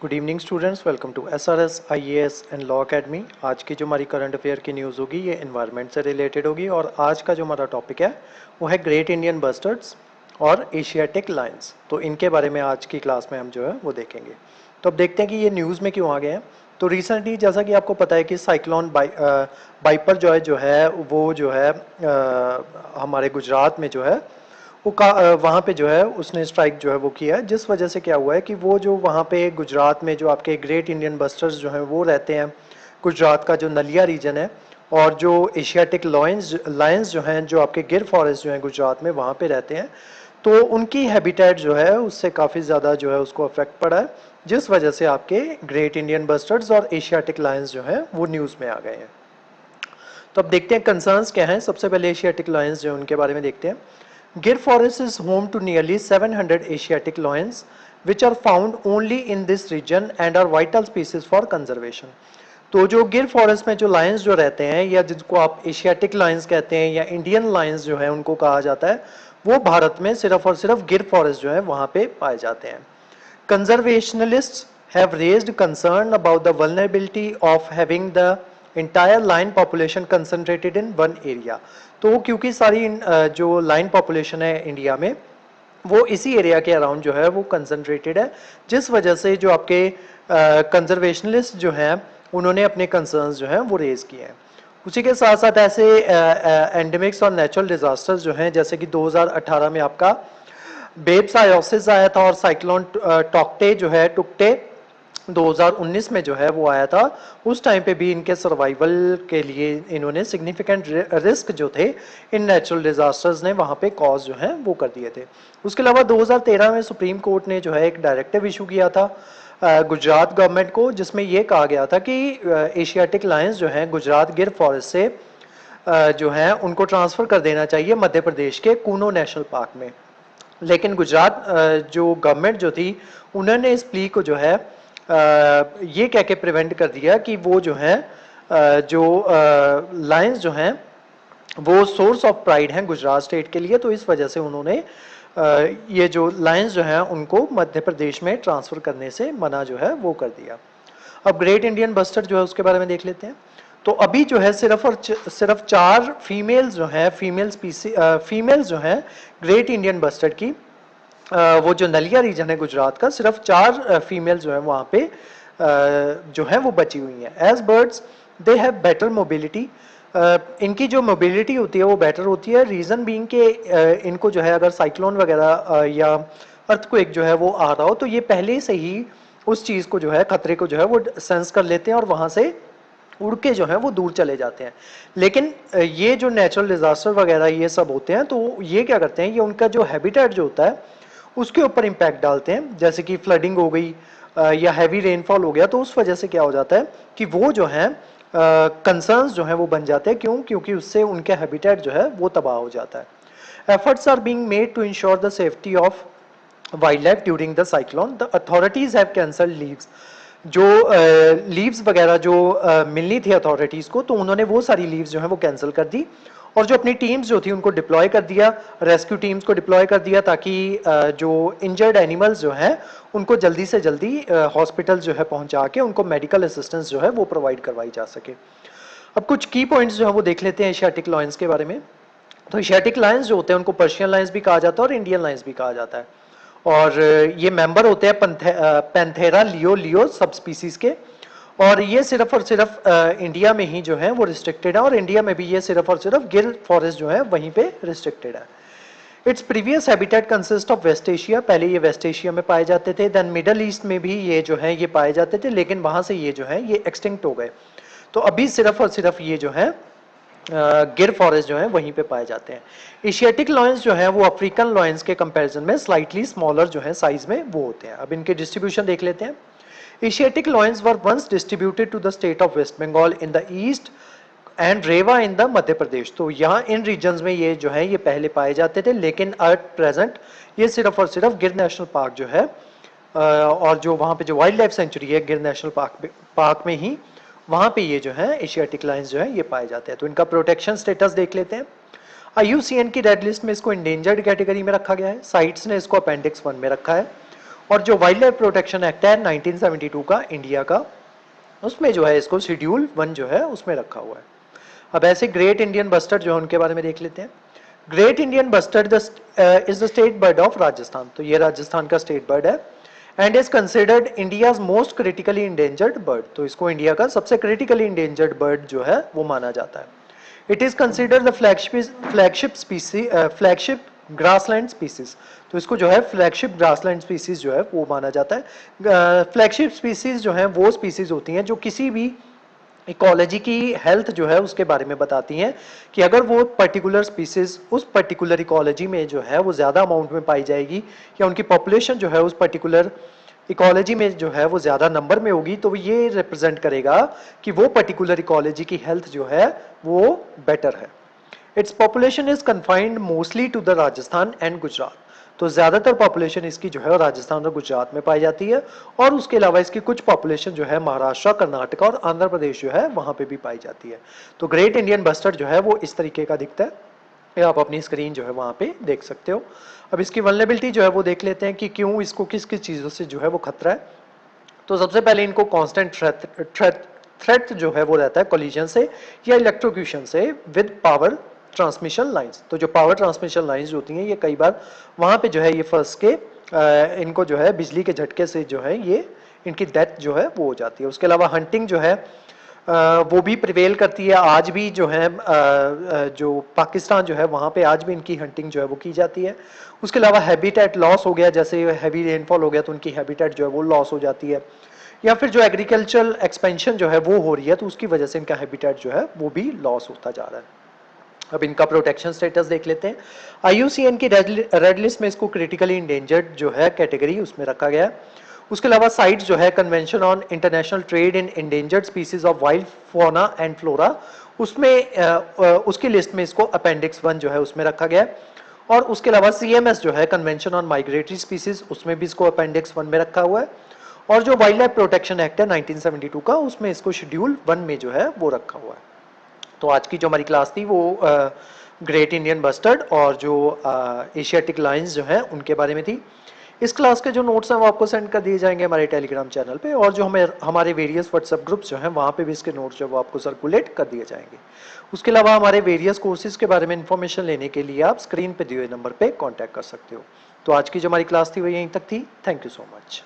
Good evening students, welcome to SRS IAS and law academy. आज की जो हमारी करंट अफेयर की न्यूज़ होगी ये एनवायरनमेंट से रिलेटेड होगी और आज का जो हमारा टॉपिक है वो है ग्रेट इंडियन बस्टर्ड्स और एशियाटिक लायंस। तो इनके बारे में आज की क्लास में हम जो है वो देखेंगे। तो अब देखते हैं कि ये न्यूज़ में क्यों आ गए हैं। तो रिसेंटली जैसा कि आपको पता है कि साइक्लोन बाइपर जो है वो जो है हमारे गुजरात में जो है वो वहाँ पे जो है उसने स्ट्राइक जो है वो किया है, जिस वजह से क्या हुआ है कि वो जो वहाँ पे गुजरात में जो आपके ग्रेट इंडियन बस्टर्स जो हैं वो रहते हैं, गुजरात का जो नलिया रीजन है, और जो एशियाटिक लायंस जो हैं जो आपके गिर फॉरेस्ट जो हैं गुजरात में वहाँ पे रहते हैं, तो उनकी हैबिटेट जो है उससे काफ़ी ज़्यादा जो है उसको अफेक्ट पड़ा है, जिस वजह से आपके ग्रेट इंडियन बस्टर्ड्स और एशियाटिक लायंस जो हैं वो न्यूज़ में आ गए हैं। तो अब देखते हैं कंसर्न्स क्या हैं। सबसे पहले एशियाटिक लायंस जो है उनके बारे में देखते हैं। Gir forest is home to nearly 700 Asiatic lions, which are found only in this region and are vital species for conservation. तो जो गिर फॉरेस्ट में जो लायंस जो रहते हैं या जिनको आप एशियाटिक लायंस कहते हैं या इंडियन लायंस जो है उनको कहा जाता है, वो भारत में सिर्फ और सिर्फ गिर फॉरेस्ट जो है वहाँ पे पाए जाते हैं। Conservationists have raised concern about the vulnerability of having the entire lion population concentrated in one area. तो क्योंकि सारी जो लाइन पॉपुलेशन है इंडिया में वो इसी एरिया के अराउंड जो है वो कंसंट्रेटेड है, जिस वजह से जो आपके कंजर्वेशनलिस्ट जो हैं उन्होंने अपने कंसर्न्स जो हैं वो रेज किए हैं। उसी के साथ साथ ऐसे एंडेमिक्स और नेचुरल डिजास्टर्स जो हैं, जैसे कि 2018 में आपका बेब्सायोसिस आया था और साइक्लोन टॉक्टे जो है टुकटे 2019 में जो है वो आया था। उस टाइम पे भी इनके सर्वाइवल के लिए इन्होंने सिग्निफिकेंट रिस्क जो थे इन नेचुरल डिजास्टर्स ने वहाँ पे कॉज जो है वो कर दिए थे। उसके अलावा 2013 में सुप्रीम कोर्ट ने जो है एक डायरेक्टिव इशू किया था गुजरात गवर्नमेंट को, जिसमें ये कहा गया था कि एशियाटिक लायंस जो है गुजरात गिर फॉरेस्ट से जो है उनको ट्रांसफ़र कर देना चाहिए मध्य प्रदेश के कूनो नेशनल पार्क में। लेकिन गुजरात जो गवर्नमेंट जो थी उन्होंने इस प्ली को जो है ये कह के प्रिवेंट कर दिया कि वो जो है जो लायंस जो हैं वो सोर्स ऑफ प्राइड हैं गुजरात स्टेट के लिए, तो इस वजह से उन्होंने ये जो लायंस जो हैं उनको मध्य प्रदेश में ट्रांसफ़र करने से मना जो है वो कर दिया। अब ग्रेट इंडियन बस्टर्ड जो है उसके बारे में देख लेते हैं। तो अभी जो है सिर्फ 4 फीमेल्स जो हैं फीमेल्स जो हैं ग्रेट इंडियन बस्टर्ड की, वो जो नलिया रीजन है गुजरात का, सिर्फ 4 फीमेल जो है वहाँ पे जो है वो बची हुई हैं। As birds they have better mobility, इनकी जो मोबिलिटी होती है वो बेटर होती है। रीज़न बीइंग के इनको जो है अगर साइक्लोन वगैरह या अर्थक्वेक जो है वो आ रहा हो तो ये पहले से ही उस चीज़ को जो है खतरे को जो है वो सेंस कर लेते हैं और वहाँ से उड़ के जो है वो दूर चले जाते हैं। लेकिन ये जो नेचुरल डिजास्टर वगैरह ये सब होते हैं तो ये क्या करते हैं, ये उनका जो हैबिटेट जो होता है उसके ऊपर इम्पैक्ट डालते हैं। जैसे कि फ्लडिंग हो गई या हैवी रेनफॉल हो गया, तो उस वजह से क्या हो जाता है कि वो जो है कंसर्न्स जो है वो बन जाते हैं। क्यों? क्योंकि उससे उनके हैबिटेट जो है वो तबाह हो जाता है। Efforts are being made to ensure the safety of wild life during the cyclone. The authorities have cancelled leaves, जो लीव्स वगैरह जो मिलनी थी अथॉरिटीज़ को, तो उन्होंने वो सारी लीव्स जो है वो कैंसिल कर दी और जो अपनी टीम्स जो थी उनको डिप्लॉय कर दिया, रेस्क्यू टीम्स को डिप्लॉय कर दिया, ताकि जो इंजर्ड एनिमल्स जो हैं उनको जल्दी से जल्दी हॉस्पिटल जो है पहुंचा के उनको मेडिकल असिस्टेंस जो है वो प्रोवाइड करवाई जा सके। अब कुछ की पॉइंट्स जो है वो देख लेते हैं एशियाटिक लायंस के बारे में। तो एशियाटिक लायंस जो होते हैं उनको पर्शियन लायंस भी कहा जाता है और इंडियन लायंस भी कहा जाता है, और ये मेंबर होते हैं पैंथेरा लियो सब स्पीसीज के, और ये सिर्फ और सिर्फ इंडिया में ही जो है वो रिस्ट्रिक्टेड है, और इंडिया में भी ये सिर्फ और सिर्फ गिर फॉरेस्ट जो है वहीं पे रिस्ट्रिक्टेड है। Its previous habitat consist of West Asia, पहले ये वेस्ट एशिया में पाए जाते थे, देन मिडल ईस्ट में भी ये जो है ये पाए जाते थे, लेकिन वहां से ये जो है ये एक्सटिंक्ट हो गए। तो अभी सिर्फ और सिर्फ ये जो है गिर फॉरेस्ट जो है वहीं पे पाए जाते हैं। एशियाटिक लॉयंस जो है वो अफ्रीकन लॉयंस के कंपैरिजन में स्लाइटली स्मॉलर जो है साइज में वो होते हैं। अब इनके डिस्ट्रीब्यूशन देख लेते हैं। Asiatic lions were once distributed to the state of West Bengal in the east and Rewa in the Madhya Pradesh. तो यहाँ इन रीजन्स में ये जो है ये पहले पाए जाते थे, लेकिन एट प्रेजेंट ये सिर्फ और सिर्फ गिर नेशनल पार्क जो है और जो वहाँ पे जो वाइल्ड लाइफ सेंचुरी है गिर नेशनल पार्क में ही, वहाँ पे ये जो है एशियाटिक लायंस जो है ये पाए जाते हैं। तो इनका प्रोटेक्शन स्टेटस देख लेते हैं। IUCN की रेड लिस्ट में इसको इंडेंजर्ड कैटेगरी में रखा गया है, साइट्स ने इसको अपेंडिक्स 1 में रखा है। और जो वाइल्ड लाइफ प्रोटेक्शन एक्ट है 1972 का इंडिया का, उसमें जो है इसको शेड्यूल 1 जो है उसमें रखा हुआ है। अब ऐसे ग्रेट इंडियन बस्टर्ड जो है उनके बारे में देख लेते हैं। Great Indian bustard is the state bird of Rajasthan, तो ये राजस्थान का स्टेट बर्ड है and is considered India's most critically endangered bird, तो इसको इंडिया का सबसे क्रिटिकली इंडेंजर्ड बर्ड जो है वो माना जाता है। It is considered the flagship grassland species, तो इसको जो है फ्लैगशिप ग्रासलैंड स्पीसीज जो है वो माना जाता है। फ्लैगशिप स्पीसीज जो है वो स्पीसीज होती हैं जो किसी भी इकोलॉजी की हेल्थ जो है उसके बारे में बताती हैं कि अगर वो पर्टिकुलर स्पीसीज उस पर्टिकुलर इकोलॉजी में जो है वो ज़्यादा अमाउंट में पाई जाएगी या उनकी पॉपुलेशन जो है उस पर्टिकुलर इकोलॉजी में जो है वो ज़्यादा नंबर में होगी, तो ये रिप्रेजेंट करेगा कि वो पर्टिकुलर इकोलॉजी की हेल्थ जो है वो बेटर है। Its population is confined mostly to the Rajasthan and Gujarat, तो ज़्यादातर पॉपुलेशन इसकी जो है राजस्थान और गुजरात में पाई जाती है और उसके अलावा इसकी कुछ पॉपुलेशन जो है महाराष्ट्र, कर्नाटक और आंध्र प्रदेश जो है वहाँ पे भी पाई जाती है। तो ग्रेट इंडियन बस्टर्ड जो है वो इस तरीके का दिखता है, ये आप अपनी स्क्रीन जो है वहाँ पे देख सकते हो। अब इसकी वल्नरेबिलिटी जो है वो देख लेते हैं कि क्यों इसको किस किस चीज़ों से जो है वो खतरा है। तो सबसे पहले इनको कॉन्स्टेंट थ्रेट जो है वो रहता है कोलिजन से या इलेक्ट्रोक्यूशन से विद पावर ट्रांसमिशन लाइंस, तो जो पावर ट्रांसमिशन लाइंस होती हैं ये कई बार वहाँ पे जो है ये फंस के इनको जो है बिजली के झटके से जो है ये इनकी डेथ जो है वो हो जाती है। उसके अलावा हंटिंग जो है वो भी प्रिवेल करती है, आज भी जो है जो पाकिस्तान जो है वहाँ पे आज भी इनकी हंटिंग जो है वो की जाती है। उसके अलावा हैबिटेट लॉस हो गया, जैसे हैवी रेनफॉल हो गया तो उनकी हैबिटेट जो है वो लॉस हो जाती है, या फिर जो एग्रीकल्चरल एक्सपेंशन जो है वो हो रही है तो उसकी वजह से इनका हैबिटेट जो है वो भी लॉस होता जा रहा है। अब इनका प्रोटेक्शन स्टेटस देख लेते हैं। IUCN की रेड लिस्ट में इसको क्रिटिकली इंडेंजर्ड जो है कैटेगरी उसमें रखा गया है। उसके अलावा साइट जो है convention on international trade in endangered species of wild fauna and flora, उसमें उसकी लिस्ट में इसको अपेंडिक्स 1 जो है उसमें रखा गया है। और उसके अलावा CMS जो है कन्वेंशन ऑन माइग्रेटरी स्पीसीज, उसमें भी इसको अपेंडिक्स 1 में रखा हुआ है। और जो वाइल्ड लाइफ प्रोटेक्शन एक्ट है 1972 का, उसमें इसको शेड्यूल 1 में जो है वो रखा हुआ है। तो आज की जो हमारी क्लास थी वो ग्रेट इंडियन बस्टर्ड और जो एशियाटिक लायंस जो हैं उनके बारे में थी। इस क्लास के जो नोट्स हैं वो आपको सेंड कर दिए जाएंगे हमारे टेलीग्राम चैनल पे, और जो हमारे वेरियस व्हाट्सएप ग्रुप्स जो हैं वहाँ पे भी इसके नोट्स जो वो आपको सर्कुलेट कर दिए जाएंगे। उसके अलावा हमारे वेरियस कोर्सेज के बारे में इन्फॉर्मेशन लेने के लिए आप स्क्रीन पे दिए हुए नंबर पर कॉन्टैक्ट कर सकते हो। तो आज की जो हमारी क्लास थी वो यहीं तक थी। Thank you so much.